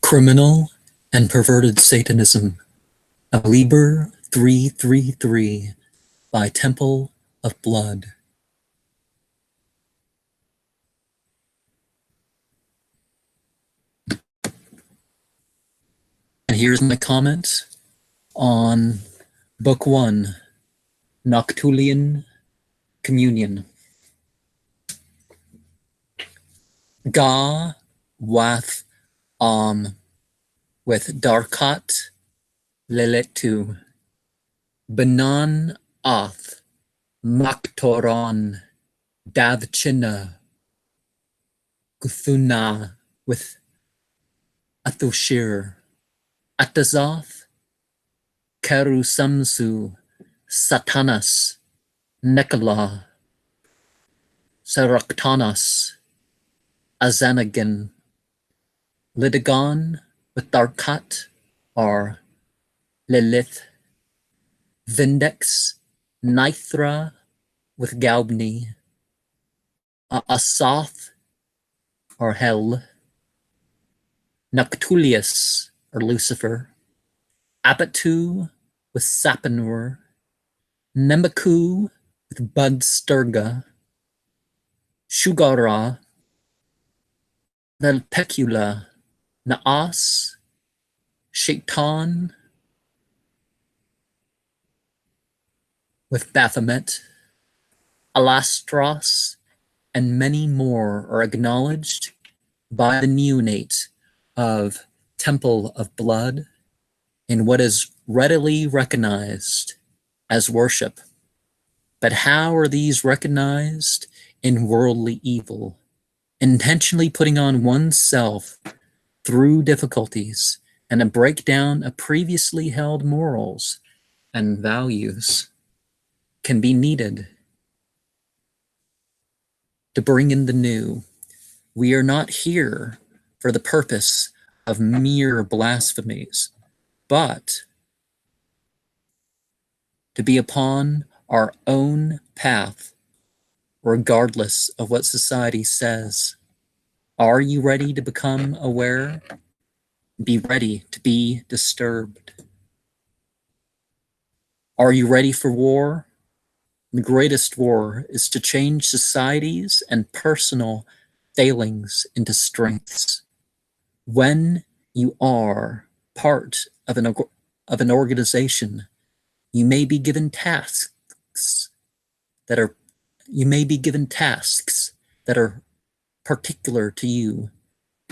Criminal and Perverted Satanism of Liber 333 by Tempel of Blood. And here's my comment on Book 1, Enokian Communion. Ga wath with Darkat Leletu Banan Ath Maktoron Davchina Guthuna with Athushir Atazoth Karusamsu Satanas Nekala Saraktanas Azanagan Lidagon with Darkat are Lilith, Vindex, Nithra with Gaubni, Asath or Hell, Noctulius or Lucifer, Abatu with Sapanur, Nemaku with Budsturga, Shugara, Velpecula, Naas, Shaitan with Baphomet, Alastros, and many more are acknowledged by the neonate of Temple of Blood in what is readily recognized as worship. But how are these recognized in worldly evil? Intentionally putting on oneself through difficulties and a breakdown of previously held morals and values can be needed to bring in the new. We are not here for the purpose of mere blasphemies, but to be upon our own path, regardless of what society says. Are you ready to become aware? Be ready to be disturbed. Are you ready for war? The greatest war is to change societies and personal failings into strengths. When you are part of an organization, you may be given tasks that are particular to you.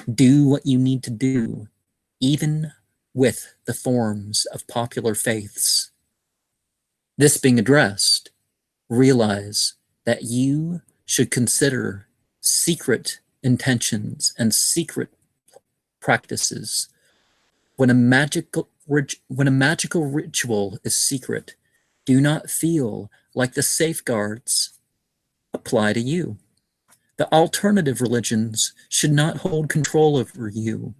Do what you need to do, even with the forms of popular faiths. This being addressed, realize that you should consider secret intentions and secret practices. When a magical ritual is secret, do not feel like the safeguards apply to you. The alternative religions should not hold control over you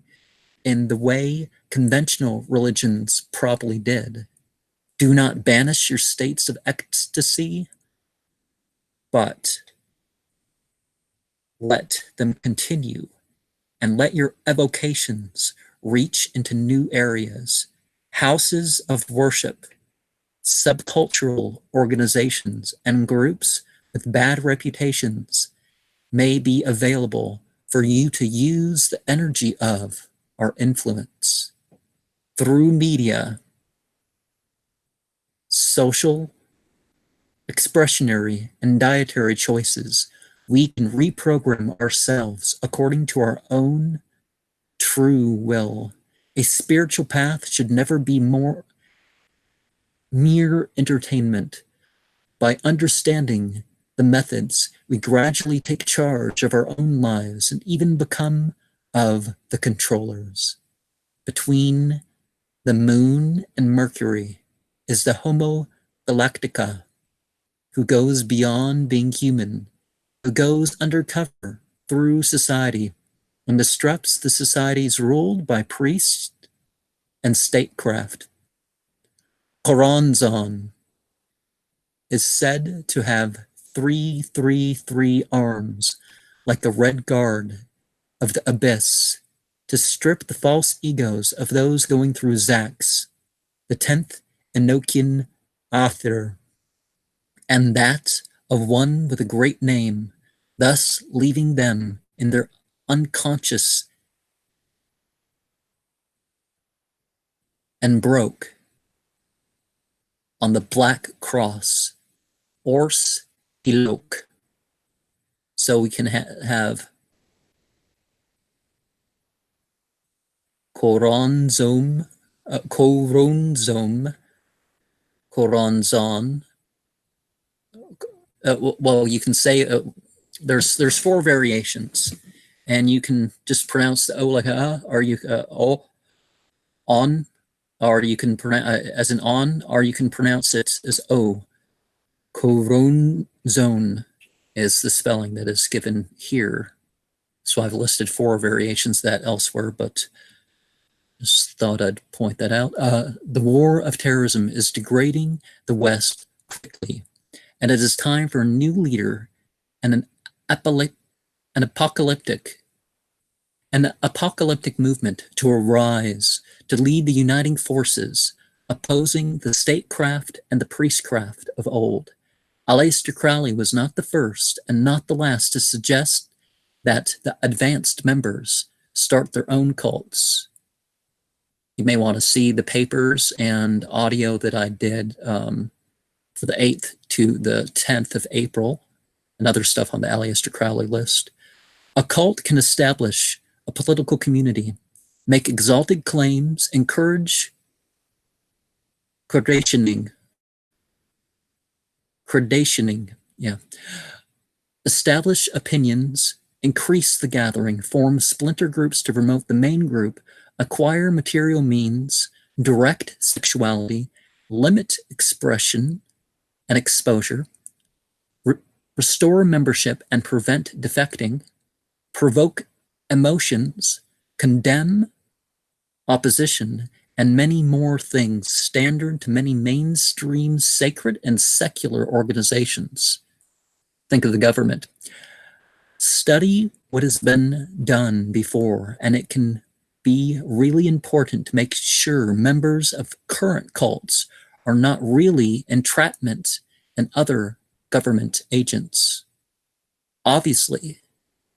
in the way conventional religions probably did. Do not banish your states of ecstasy, but let them continue, and let your evocations reach into new areas. Houses of worship, subcultural organizations, and groups with bad reputations may be available for you to use the energy of or influence. Through media, social, expressionary, and dietary choices, we can reprogram ourselves according to our own true will. A spiritual path should never be mere entertainment. By understanding the methods, we gradually take charge of our own lives and even become of the controllers. Between the moon and Mercury is the Homo Galactica, who goes beyond being human, who goes undercover through society and disrupts the societies ruled by priests and statecraft. Choronzon is said to have 333 arms, like the red guard of the abyss, to to strip the false egos of those going through Zax, the 10th Enokian author, and that of one with a great name, thus leaving them in their unconscious and broke on the black cross, Ors Hilok. So we can have Koronzom, Koronzon. Well, you can say there's 4 variations, and you can just pronounce the O like a, or you O on, or you can pronounce as an on, or you can pronounce it as O. Koronzon is the spelling that is given here. So I've listed 4 variations of that elsewhere, but just thought I'd point that out. The war of terrorism is degrading the West quickly, and it is time for a new leader and an apocalyptic movement to arise to lead the uniting forces opposing the statecraft and the priestcraft of old. Aleister Crowley was not the first and not the last to suggest that the advanced members start their own cults. You may want to see the papers and audio that I did for the 8th to the 10th of April, and other stuff on the Aleister Crowley list. A cult can establish a political community, make exalted claims, encourage credationing, establish opinions, increase the gathering, form splinter groups to promote the main group, acquire material means, direct sexuality, limit expression and exposure, restore membership and prevent defecting, provoke emotions, condemn opposition, and many more things standard to many mainstream sacred and secular organizations. Think of the government. Study what has been done before, and it can be really important to make sure members of current cults are not really entrapment and other government agents. Obviously,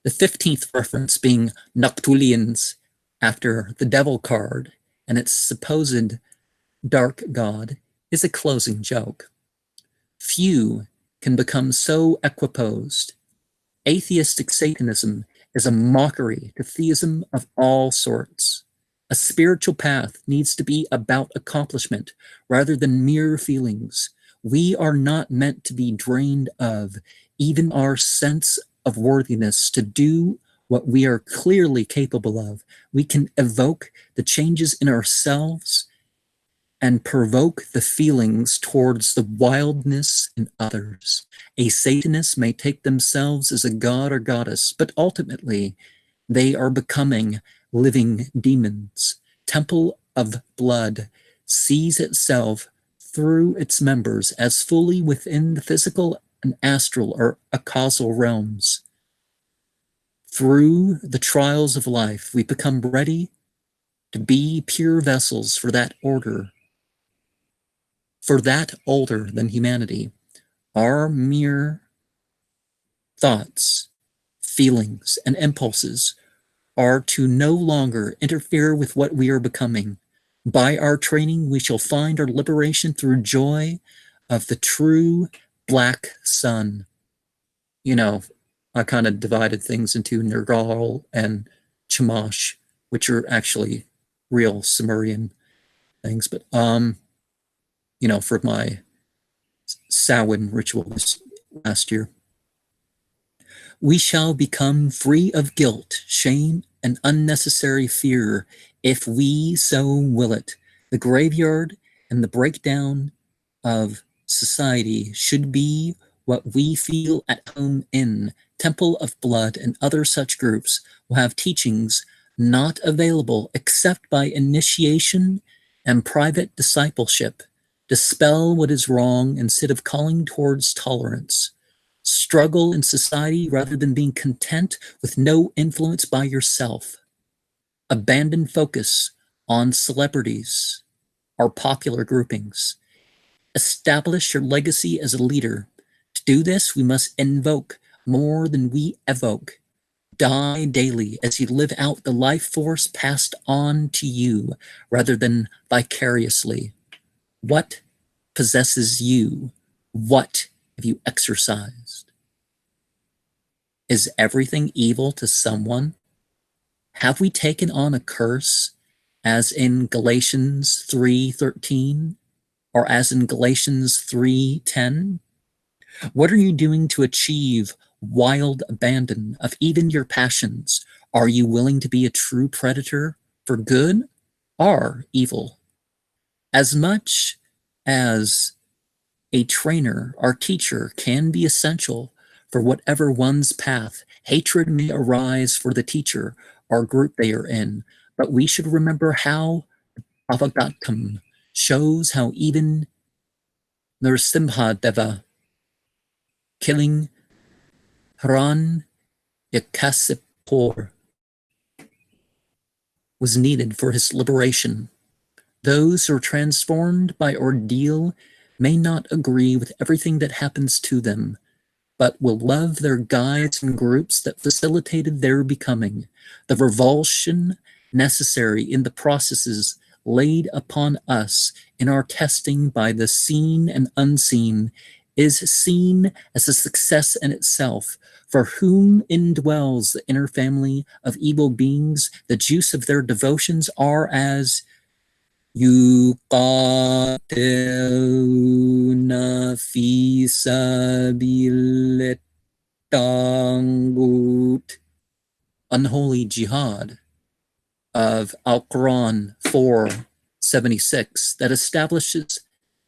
the 15th reference being Noctulians after the devil card and its supposed dark god is a closing joke. Few can become so equiposed. Atheistic Satanism is a mockery to theism of all sorts. A spiritual path needs to be about accomplishment rather than mere feelings. We are not meant to be drained of even our sense of worthiness to do what we are clearly capable of. We can evoke the changes in ourselves and provoke the feelings towards the wildness in others. A Satanist may take themselves as a god or goddess, but ultimately they are becoming living demons. Temple of Blood sees itself through its members as fully within the physical and astral or causal realms. Through the trials of life, we become ready to be pure vessels for that order, for that older than humanity. Our mere thoughts, feelings, and impulses are to no longer interfere with what we are becoming. By our training, we shall find our liberation through joy of the true black sun. You know, I kind of divided things into Nergal and Chamash, which are actually real Sumerian things. But, you know, for my Samhain ritual this last year. We shall become free of guilt, shame, and unnecessary fear if we so will it. The graveyard and the breakdown of society should be what we feel at home in. Temple of Blood and other such groups will have teachings not available except by initiation and private discipleship. Dispel what is wrong instead of calling towards tolerance. Struggle in society rather than being content with no influence by yourself. Abandon focus on celebrities or popular groupings. Establish your legacy as a leader. To do this, we must invoke more than we evoke. Die daily as you live out the life force passed on to you rather than vicariously. What possesses you? What have you exercised? Is everything evil to someone? Have we taken on a curse, as in Galatians 3:13, or as in Galatians 3:10? What are you doing to achieve wild abandon of even your passions? Are you willing to be a true predator for good or evil? As much as a trainer or teacher can be essential for whatever one's path, hatred may arise for the teacher or group they are in, but we should remember how Bhagavatam shows how even Nrsimhadeva killing Hiranyakashipu was needed for his liberation. Those who are transformed by ordeal may not agree with everything that happens to them, but will love their guides and groups that facilitated their becoming. The revulsion necessary in the processes laid upon us in our testing by the seen and unseen is seen as a success in itself. For whom indwells the inner family of evil beings, the juice of their devotions are as yuqatiluna fi sabilit, unholy jihad of Al-Quran 4:76 that establishes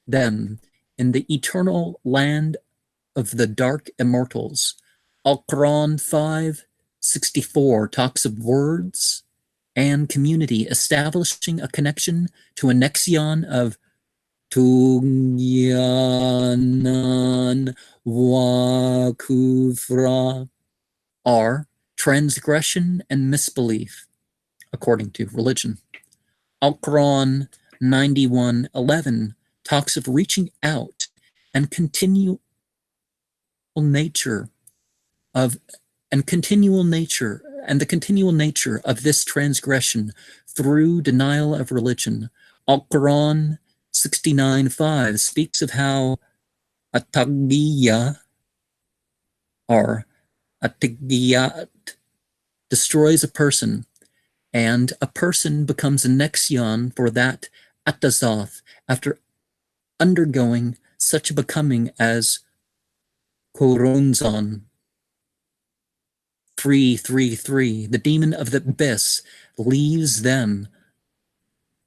them in the eternal land of the dark immortals. Al-Quran 5:64 talks of words and community, establishing a connection to a nexion of Tughyanan wa Kufra, or transgression and misbelief, according to religion. Al-Quran 91:11 talks of reaching out and continual nature of the continual nature of this transgression through denial of religion. Al-Quran 69:5 speaks of how at-taghiyya or at-taghiyat destroys a person, and a person becomes a nexion for that at-tazath after undergoing such a becoming as Koronzon 3:3:3. The demon of the abyss leaves them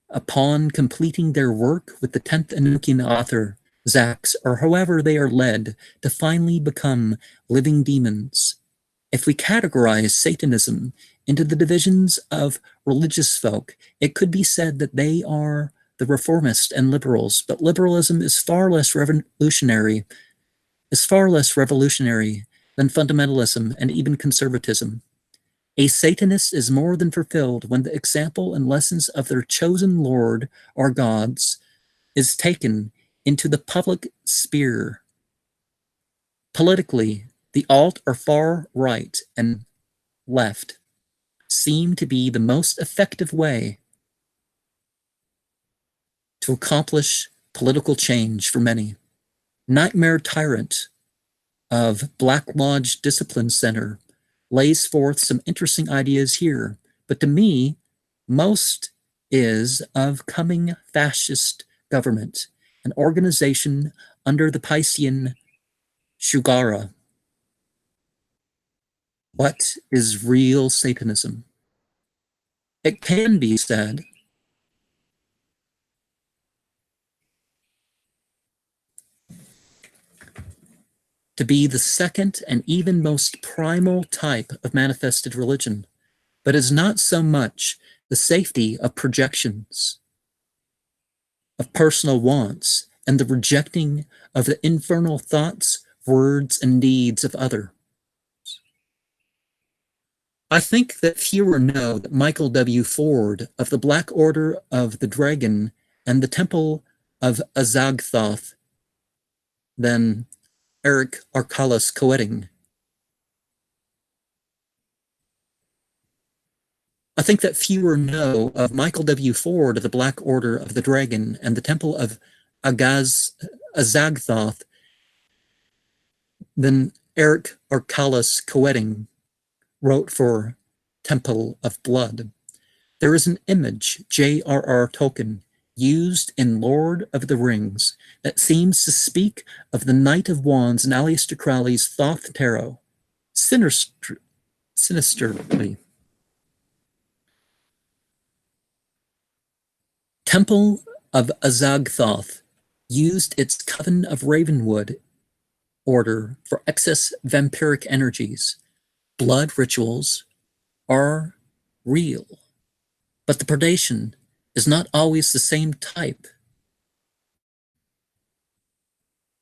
upon completing their work with the 10th Enokian author, Zax, or however they are led to finally become living demons. If we categorize Satanism into the divisions of religious folk, it could be said that they are the reformists and liberals, but liberalism is far less revolutionary than fundamentalism and even conservatism. A Satanist is more than fulfilled when the example and lessons of their chosen Lord or gods is taken into the public sphere. Politically, the alt or far right and left seem to be the most effective way to accomplish political change for many. Nightmare Tyrant of Black Lodge Discipline Center lays forth some interesting ideas here, but to me, most is of coming fascist government, an organization under the Piscean Shugara. What is real Satanism? It can be said to be the second and even most primal type of manifested religion, but is not so much the safety of projections, of personal wants, and the rejecting of the infernal thoughts, words, and deeds of others. I think that fewer know that Michael W. Ford of the Black Order of the Dragon and the Temple of Azagthoth than Eric Arcalis Coetting. I think that fewer know of Michael W. Ford of the Black Order of the Dragon and the Temple of Azagthoth than Eric Arcalis Coetting wrote for Temple of Blood. There is an image J.R.R. Tolkien used in Lord of the Rings that seems to speak of the Knight of Wands and Aleister Crowley's Thoth Tarot sinisterly. Temple of Azagthoth used its Coven of Ravenwood order for excess vampiric energies. Blood rituals are real, but the predation is not always the same type.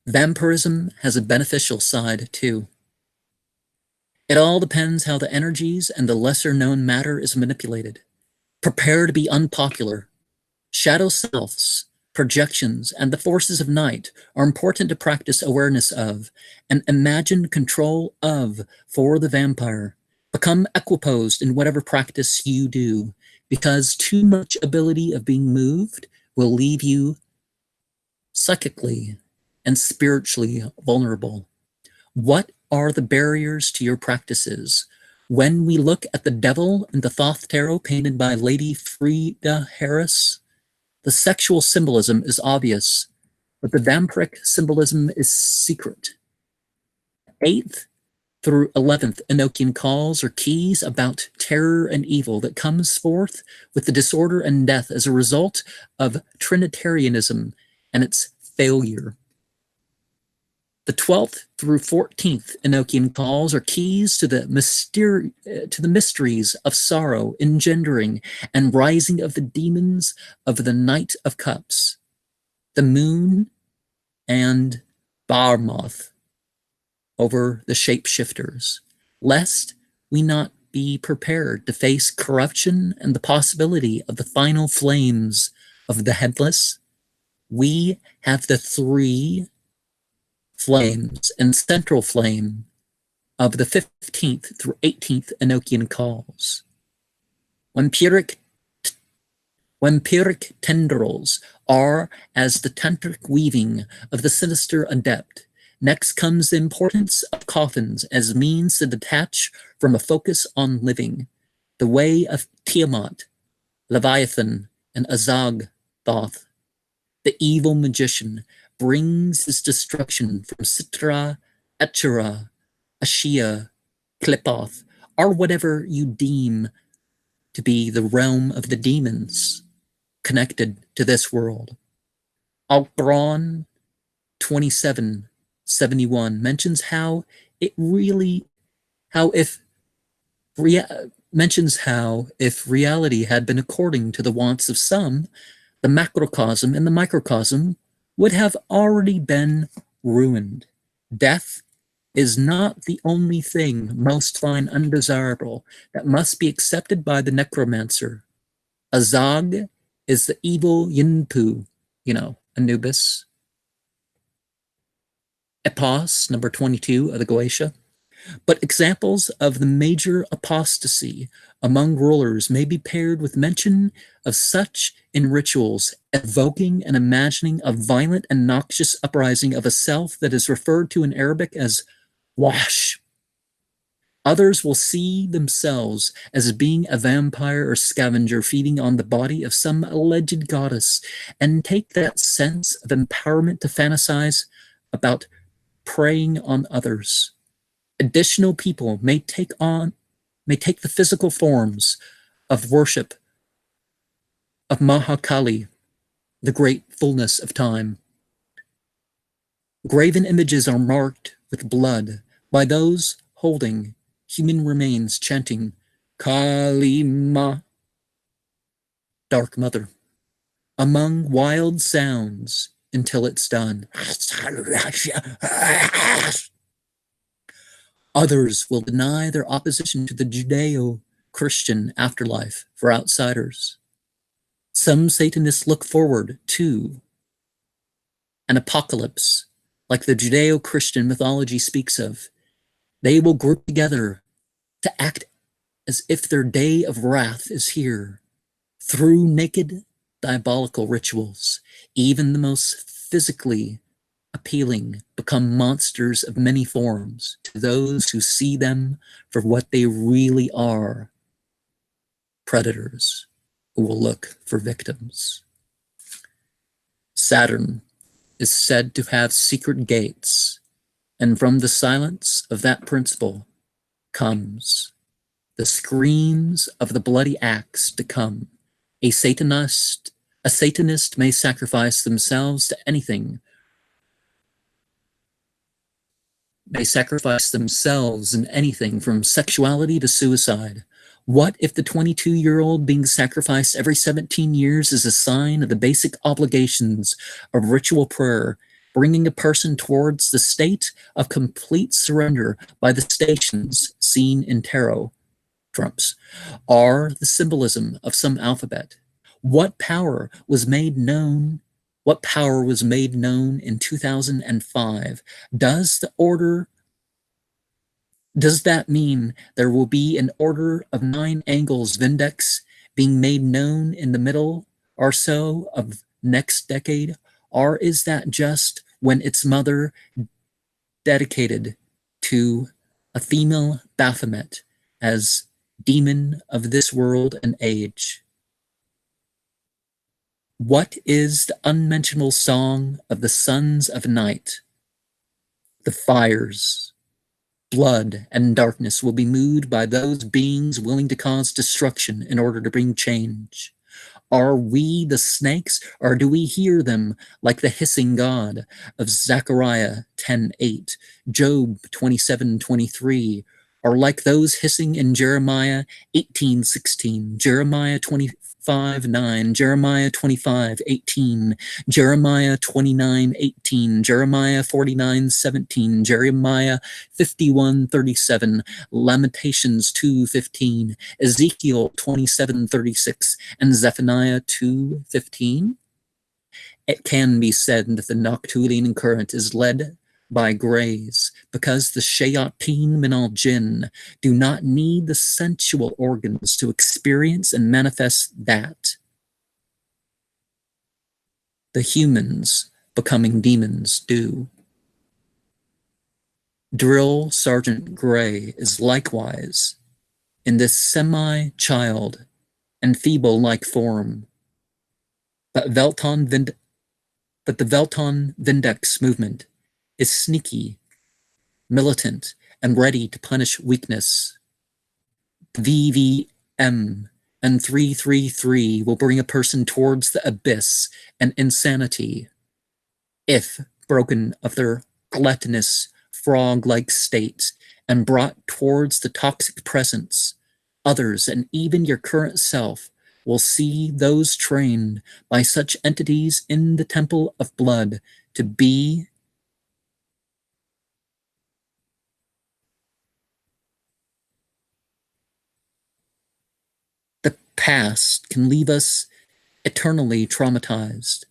Vampirism has a beneficial side too. It all depends how the energies and the lesser known matter is manipulated. Prepare to be unpopular. Shadow selves, projections, and the forces of night are important to practice awareness of and imagine control of for the vampire. Become equiposed in whatever practice you do, because too much ability of being moved will leave you psychically and spiritually vulnerable. What are the barriers to your practices? When we look at the devil in the Thoth Tarot painted by Lady Frida Harris, the sexual symbolism is obvious, but the vampiric symbolism is secret. 8th through 11th Enokian calls are keys about terror and evil that comes forth with the disorder and death as a result of Trinitarianism and its failure. The 12th through 14th Enokian calls are keys to the mysteries of sorrow, engendering and rising of the demons of the Knight of Cups, the moon, and Barmoth over the shapeshifters, lest we not be prepared to face corruption and the possibility of the final flames of the headless. We have the 3 flames and central flame of the 15th through 18th Enokian calls. Vampiric tendrils are as the tantric weaving of the sinister adept. Next comes the importance of coffins as means to detach from a focus on living. The way of Tiamat, Leviathan, and Azag-Thoth. The evil magician brings his destruction from Sitra, Echera, Ashia, Klipoth, or whatever you deem to be the realm of the demons connected to this world. Alkbron 2771 mentions how if reality had been according to the wants of some, the macrocosm and the microcosm would have already been ruined. Death is not the only thing most fine undesirable that must be accepted by the necromancer. Azag is the evil Yinpu, Anubis. Epos, number 22 of the Goetia. But examples of the major apostasy among rulers may be paired with mention of such in rituals, evoking and imagining a violent and noxious uprising of a self that is referred to in Arabic as wash. Others will see themselves as being a vampire or scavenger feeding on the body of some alleged goddess and take that sense of empowerment to fantasize about preying on others. Additional people may take the physical forms of worship of Mahakali, the great fullness of time. Graven images are marked with blood by those holding human remains chanting Kalima, Dark Mother, among wild sounds until it's done. Others will deny their opposition to the Judeo-Christian afterlife for outsiders. Some Satanists look forward to an apocalypse like the Judeo-Christian mythology speaks of. They will group together to act as if their day of wrath is here. Through naked, diabolical rituals, even the most physically appealing become monsters of many forms to those who see them for what they really are, predators who will look for victims. Saturn is said to have secret gates, and from the silence of that principle comes the screams of the bloody axe to come. A Satanist may sacrifice themselves to anything, may sacrifice themselves in anything from sexuality to suicide. What if the 22-year-old being sacrificed every 17 years is a sign of the basic obligations of ritual prayer, bringing a person towards the state of complete surrender by the stations seen in tarot trumps, are the symbolism of some alphabet? What power was made known in 2005? Does that mean there will be an order of 9 angles Vindex being made known in the middle or so of next decade? Or is that just when its mother dedicated to a female Baphomet as demon of this world and age? What is the unmentionable song of the sons of night? The fires, blood, and darkness will be moved by those beings willing to cause destruction in order to bring change. Are we the snakes, or do we hear them like the hissing God of Zechariah 10:8, Job 27:23, or like those hissing in Jeremiah 18:16, Jeremiah 25:9, Jeremiah 25:18, Jeremiah 29:18, Jeremiah 49:17, Jeremiah 51:37, Lamentations 2:15, Ezekiel 27:36, and Zephaniah 2:15? It can be said that the Noctulian current is led by grays because the Shayateen min al Jinn do not need the sensual organs to experience and manifest that. The humans becoming demons do. Drill Sergeant Gray is likewise in this semi-child and feeble-like form, but the Velton Vindex movement is sneaky, militant, and ready to punish weakness. VVM and 333 will bring a person towards the abyss and insanity if broken of their gluttonous, frog-like state and brought towards the toxic presence. Others, and even your current self, will see those trained by such entities in the Temple of Blood to be the past can leave us eternally traumatized.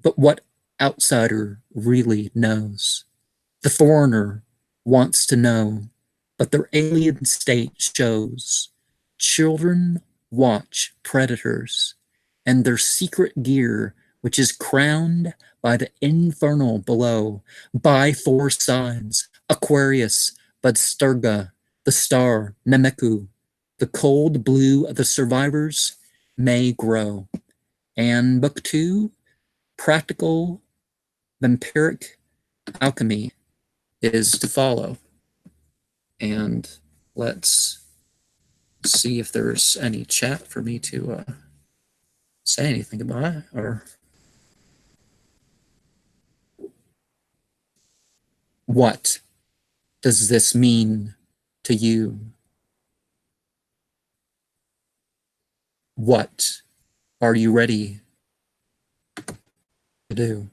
But what outsider really knows? The foreigner wants to know, but their alien state shows. Children watch predators and their secret gear, which is crowned by the infernal below, by 4 signs: Aquarius, Budsturga, the star, Nemeku. The cold blue of the survivors may grow. And book 2, Practical Vampiric Alchemy, is to follow. And let's see if there's any chat for me to say anything about it, or what does this mean to you? What are you ready to do?